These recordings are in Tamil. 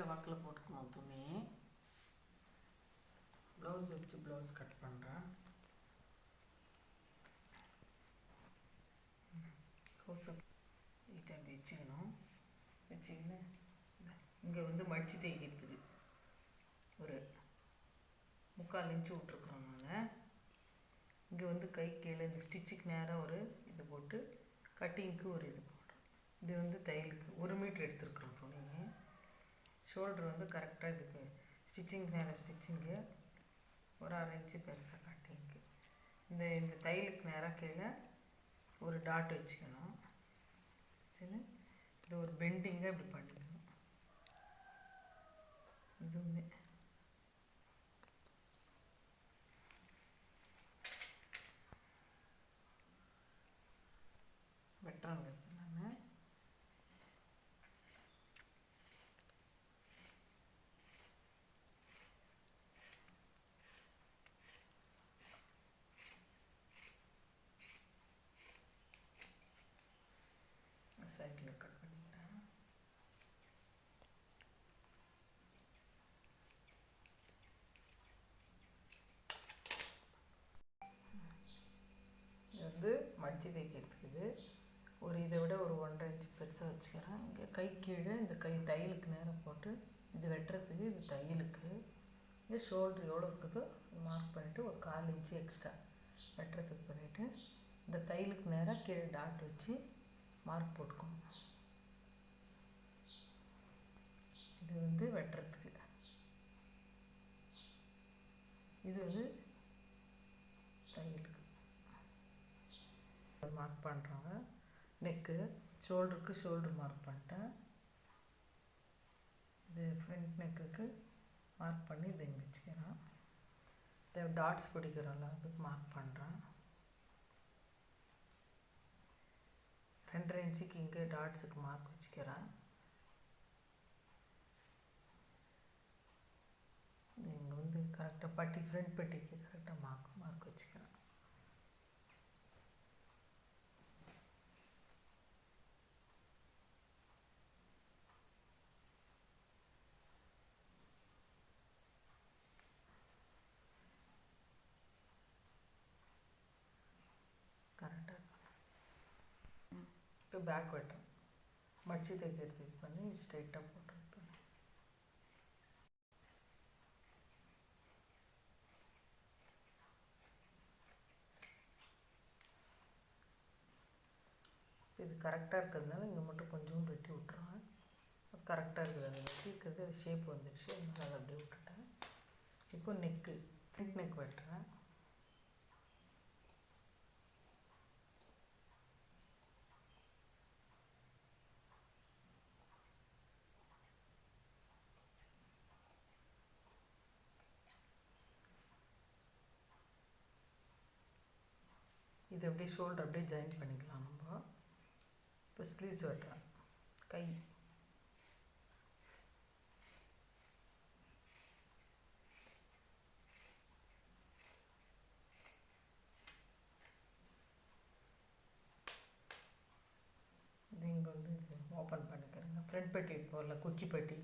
வாக்கில் போட்டுக்கணும் துணி. ப்ளவுஸ் வச்சு ப்ளவுஸ் கட் பண்ணுறேன். ப்ளவுஸை நீட்டாக அப்படி வச்சுக்கணும். வச்சுக்கின்னு இங்கே வந்து மடித்து தைக்கிறதுக்கு ஒரு 3/4 இன்ச்சு விட்ருக்குறோம். நாங்கள் இங்கே வந்து கை கீழே இந்த ஸ்டிச்சுக்கு நேராக ஒரு இது போட்டு கட்டிங்க்கு ஒரு இது போடுறோம். இது வந்து தையலுக்கு 1 மீட்ரு எடுத்துருக்குறோம் துணி. ஷோல்ட்ரு வந்து கரெக்டாக இதுக்கு ஸ்டிச்சிங் நேராக ஸ்டிச்சிங்கு ஒரு 1/2 இன்ச்சு பெருசாக கட்டிங்க்கு. இந்த தையலுக்கு நேராக கீழே ஒரு டாட் வச்சுக்கணும். சரி, இது ஒரு பெண்டிங்காக இப்படி பண்ணிக்கணும். இதுவுமே வெட்டுறாங்க. நான் சைடில் கட் பண்ணிக்கிறேன். இது வந்து மடித்து தைக்கிறதுக்கு இது ஒரு இதை விட ஒரு 1/2 இன்ச்சு பெருசாக வச்சுக்கிறேன். இங்கே கை கீழே இந்த கை தையலுக்கு நேரம் போட்டு இது வெட்டுறதுக்கு இது தையலுக்கு. இது ஷோல்ட்ரு எவ்வளோ இருக்குதோ மார்க் பண்ணிவிட்டு ஒரு 1/4 இன்ச்சு எக்ஸ்ட்ரா வெட்டுறதுக்கு பண்ணிவிட்டு இந்த தையலுக்கு நேராக கீழே டாட் வச்சு மார்க் போட்டுக்கணும். இது வந்து வெட்டுறதுக்கு. இது வந்து தையலுக்கு மார்க் பண்ணுறாங்க. நெக்கு ஷோல்டருக்கு ஷோல்ட்ரு மார்க் பண்ணிட்டேன். இது ஃப்ரண்ட் நெக்குக்கு மார்க் பண்ணி இதை இங்கே வச்சுக்கிறேன். இதை டாட்ஸ் பிடிக்கிறோம்ல அதுக்கு மார்க் பண்ணுறேன். 2.5 இன்ச்சுக்கு இங்கே டாட்ஸுக்கு மார்க் வச்சுக்கிறேன். இது இங்கே வந்து கரெக்டாக பட்டி ஃப்ரண்ட் பட்டிக்கு கரெக்டாக மார்க் வச்சுக்கிறேன். கரெக்டாக இப்போ பேக் வெட்டுறேன். மடித்து தைக்கிறது இது பண்ணி ஸ்ட்ரைட்டாக போட்டுருப்பேன். இது கரெக்டாக இருக்கிறதுனால இங்கே மட்டும் கொஞ்சம் வெட்டி விட்ருவேன். கரெக்டாக இருக்குது. அதை வெட்டி இருக்கிறது ஷேப் வந்துடுச்சு. அதனால் அதை அப்படியே விட்டுட்டேன். இப்போ நெக்கு ஃப்ரண்ட் நெக் வெட்டுறேன். இது அப்படியே ஷோல்டர் அப்படியே ஜாயின் பண்ணிக்கலாம் நம்ம. இப்போ ஸ்லீவ்ஸ் வெட்டுறேன். கை இது இங்கே வந்து இது ஓப்பன் பண்ணிக்கிறேங்க. ஃப்ரண்ட் பட்டி போடல, குக்கி பட்டி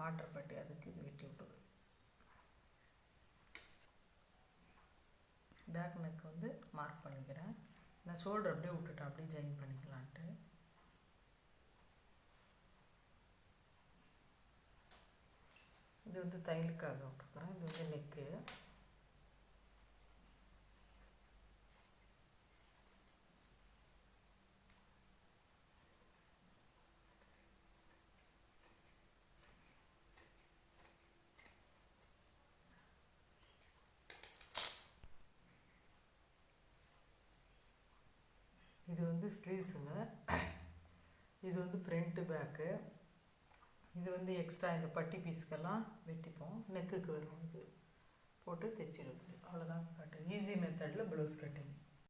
மாட்டர் பட்டி அதுக்கு இது வெட்டி விட்டுது. பேக் நெக் வந்து மார்க் பண்ணிக்கிறேன். நான் ஷோல்டர் அப்படியே விட்டுட்டேன், அப்படியே ஜாயின் பண்ணிக்கலான்ட்டு. இது வந்து தையலுக்காக விட்டுருக்குறேன். இது வந்து நெக்கு. இது வந்து ஸ்லீவ்ஸுங்க. இது வந்து ஃப்ரண்ட்டு பேக்கு. இது வந்து எக்ஸ்ட்ரா இந்த பட்டி பீஸ்க்கெல்லாம் வெட்டிப்போம். நெக்குக்கு வரும். இது போட்டு தைச்சிடுவோம். அவ்வளோதான் கட்டு. ஈஸி மெத்தடில் ப்ளவுஸ் கட்டிங்.